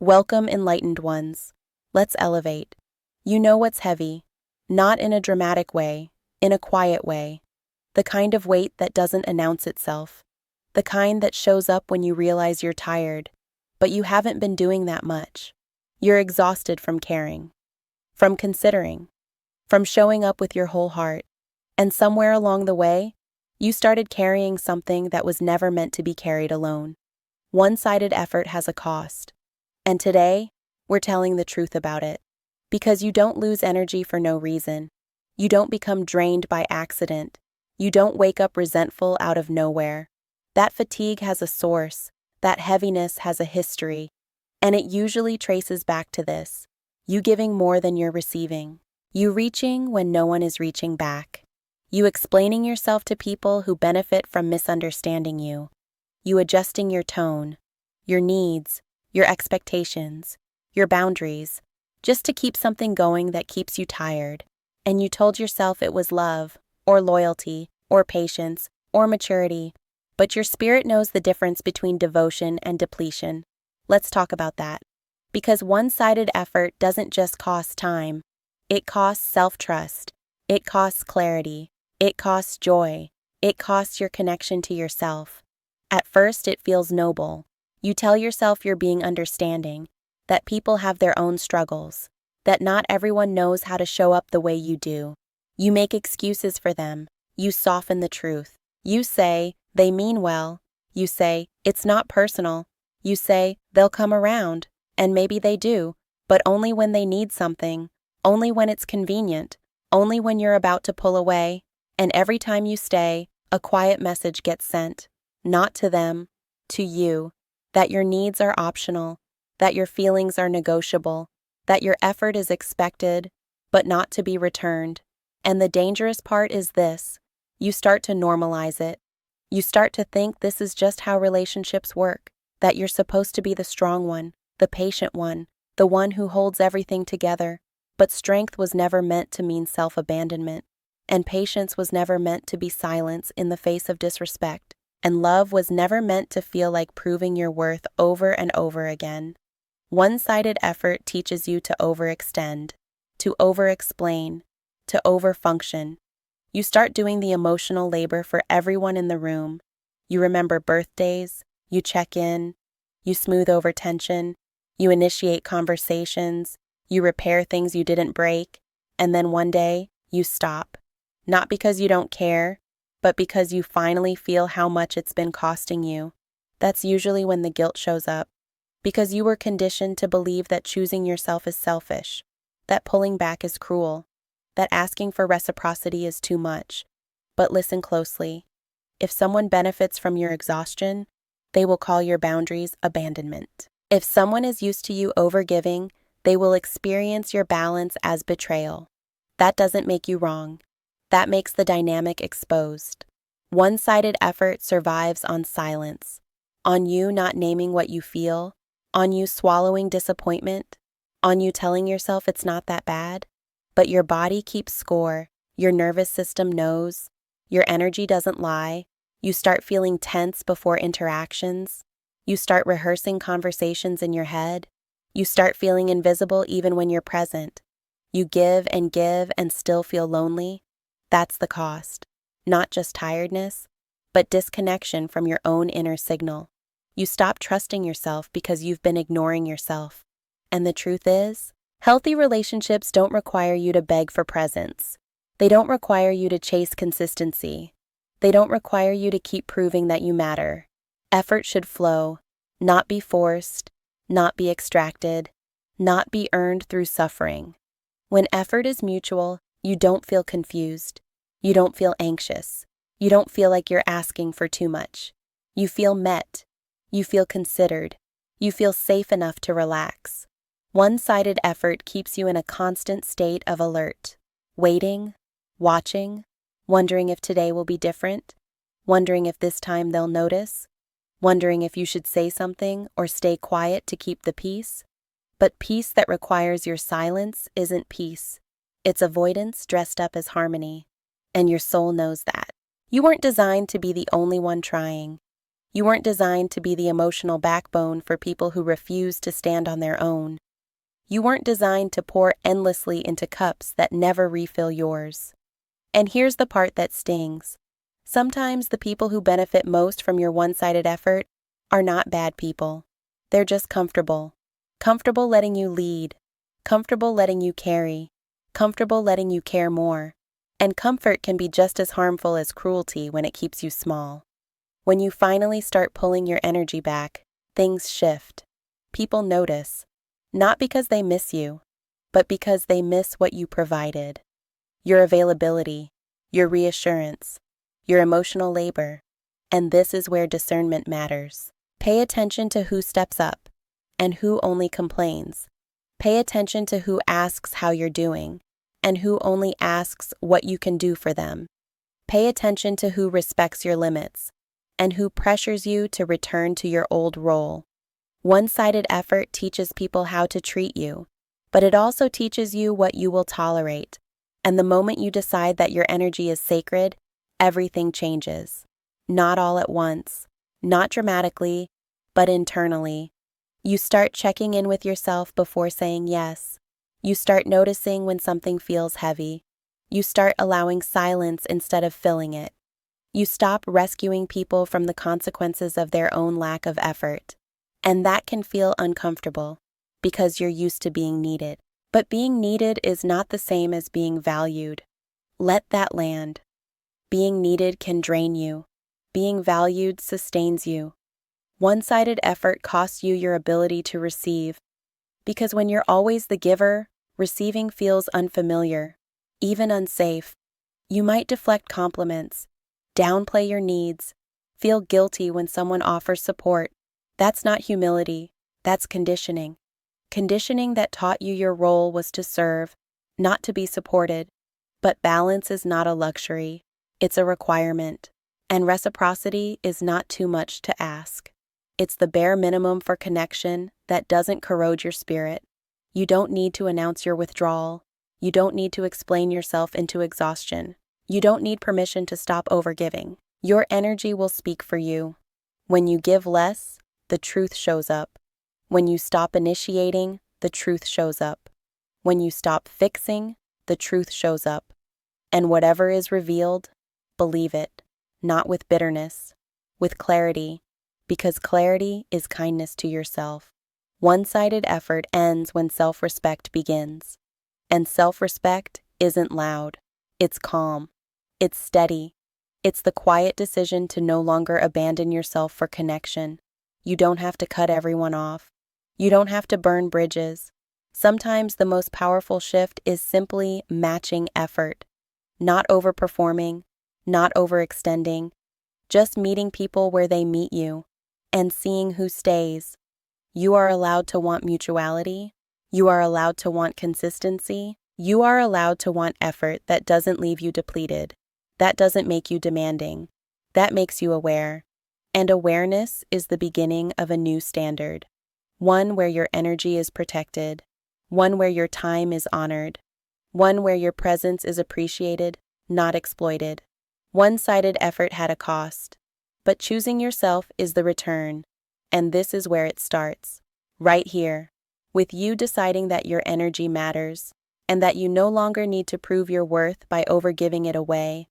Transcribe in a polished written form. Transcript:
Welcome, enlightened ones. Let's elevate. You know what's heavy, not in a dramatic way, in a quiet way. The kind of weight that doesn't announce itself. The kind that shows up when you realize you're tired, but you haven't been doing that much. You're exhausted from caring, from considering, from showing up with your whole heart. And somewhere along the way, you started carrying something that was never meant to be carried alone. One-sided effort has a cost. And today, we're telling the truth about it. Because you don't lose energy for no reason. You don't become drained by accident. You don't wake up resentful out of nowhere. That fatigue has a source. That heaviness has a history. And it usually traces back to this: you giving more than you're receiving. You reaching when no one is reaching back. You explaining yourself to people who benefit from misunderstanding you. You adjusting your tone, your needs, your expectations, your boundaries, just to keep something going that keeps you tired. And you told yourself it was love, or loyalty, or patience, or maturity. But your spirit knows the difference between devotion and depletion. Let's talk about that. Because one-sided effort doesn't just cost time. It costs self-trust. It costs clarity. It costs joy. It costs your connection to yourself. At first, it feels noble. You tell yourself you're being understanding, that people have their own struggles, that not everyone knows how to show up the way you do. You make excuses for them. You soften the truth. You say, they mean well. You say, it's not personal. You say, they'll come around. And maybe they do, but only when they need something, only when it's convenient, only when you're about to pull away. And every time you stay, a quiet message gets sent. Not to them, to you. That your needs are optional, that your feelings are negotiable, that your effort is expected, but not to be returned. And the dangerous part is this: you start to normalize it. You start to think this is just how relationships work, that you're supposed to be the strong one, the patient one, the one who holds everything together. But strength was never meant to mean self-abandonment, and patience was never meant to be silence in the face of disrespect. And love was never meant to feel like proving your worth over and over again. One-sided effort teaches you to overextend, to over-explain, to over-function. You start doing the emotional labor for everyone in the room. You remember birthdays, you check in, you smooth over tension, you initiate conversations, you repair things you didn't break, and then one day, you stop. Not because you don't care, but because you finally feel how much it's been costing you. That's usually when the guilt shows up. Because you were conditioned to believe that choosing yourself is selfish, that pulling back is cruel, that asking for reciprocity is too much. But listen closely. If someone benefits from your exhaustion, they will call your boundaries abandonment. If someone is used to you overgiving, they will experience your balance as betrayal. That doesn't make you wrong. That makes the dynamic exposed. One-sided effort survives on silence, on you not naming what you feel, on you swallowing disappointment, on you telling yourself it's not that bad. But your body keeps score, your nervous system knows, your energy doesn't lie. You start feeling tense before interactions. You start rehearsing conversations in your head. You start feeling invisible even when you're present. You give and still feel lonely. That's the cost. Not just tiredness, but disconnection from your own inner signal. You stop trusting yourself because you've been ignoring yourself. And the truth is, healthy relationships don't require you to beg for presence. They don't require you to chase consistency. They don't require you to keep proving that you matter. Effort should flow, not be forced, not be extracted, not be earned through suffering. When effort is mutual, you don't feel confused. You don't feel anxious. You don't feel like you're asking for too much. You feel met. You feel considered. You feel safe enough to relax. One-sided effort keeps you in a constant state of alert, waiting, watching, wondering if today will be different, wondering if this time they'll notice, wondering if you should say something or stay quiet to keep the peace. But peace that requires your silence isn't peace. It's avoidance dressed up as harmony. And your soul knows that. You weren't designed to be the only one trying. You weren't designed to be the emotional backbone for people who refuse to stand on their own. You weren't designed to pour endlessly into cups that never refill yours. And here's the part that stings. Sometimes the people who benefit most from your one-sided effort are not bad people. They're just comfortable. Comfortable letting you lead. Comfortable letting you carry. Comfortable letting you care more. And comfort can be just as harmful as cruelty when it keeps you small. When you finally start pulling your energy back, things shift. People notice. Not because they miss you, but because they miss what you provided. Your availability, your reassurance, your emotional labor. And this is where discernment matters. Pay attention to who steps up and who only complains. Pay attention to who asks how you're doing and who only asks what you can do for them. Pay attention to who respects your limits and who pressures you to return to your old role. One-sided effort teaches people how to treat you, but it also teaches you what you will tolerate. And the moment you decide that your energy is sacred, everything changes. Not all at once, not dramatically, but internally. You start checking in with yourself before saying yes. You start noticing when something feels heavy. You start allowing silence instead of filling it. You stop rescuing people from the consequences of their own lack of effort. And that can feel uncomfortable because you're used to being needed. But being needed is not the same as being valued. Let that land. Being needed can drain you. Being valued sustains you. One-sided effort costs you your ability to receive. Because when you're always the giver, receiving feels unfamiliar, even unsafe. You might deflect compliments, downplay your needs, feel guilty when someone offers support. That's not humility, that's conditioning. Conditioning that taught you your role was to serve, not to be supported. But balance is not a luxury, it's a requirement. And reciprocity is not too much to ask. It's the bare minimum for connection that doesn't corrode your spirit. You don't need to announce your withdrawal. You don't need to explain yourself into exhaustion. You don't need permission to stop overgiving. Your energy will speak for you. When you give less, the truth shows up. When you stop initiating, the truth shows up. When you stop fixing, the truth shows up. And whatever is revealed, believe it, not with bitterness, with clarity, because clarity is kindness to yourself. One-sided effort ends when self-respect begins. And self-respect isn't loud. It's calm. It's steady. It's the quiet decision to no longer abandon yourself for connection. You don't have to cut everyone off. You don't have to burn bridges. Sometimes the most powerful shift is simply matching effort. Not overperforming, not overextending, just meeting people where they meet you and seeing who stays. You are allowed to want mutuality. You are allowed to want consistency. You are allowed to want effort that doesn't leave you depleted. That doesn't make you demanding. That makes you aware. And awareness is the beginning of a new standard. One where your energy is protected. One where your time is honored. One where your presence is appreciated, not exploited. One-sided effort had a cost. But choosing yourself is the return. And this is where it starts. Right here. With you deciding that your energy matters, and that you no longer need to prove your worth by overgiving it away.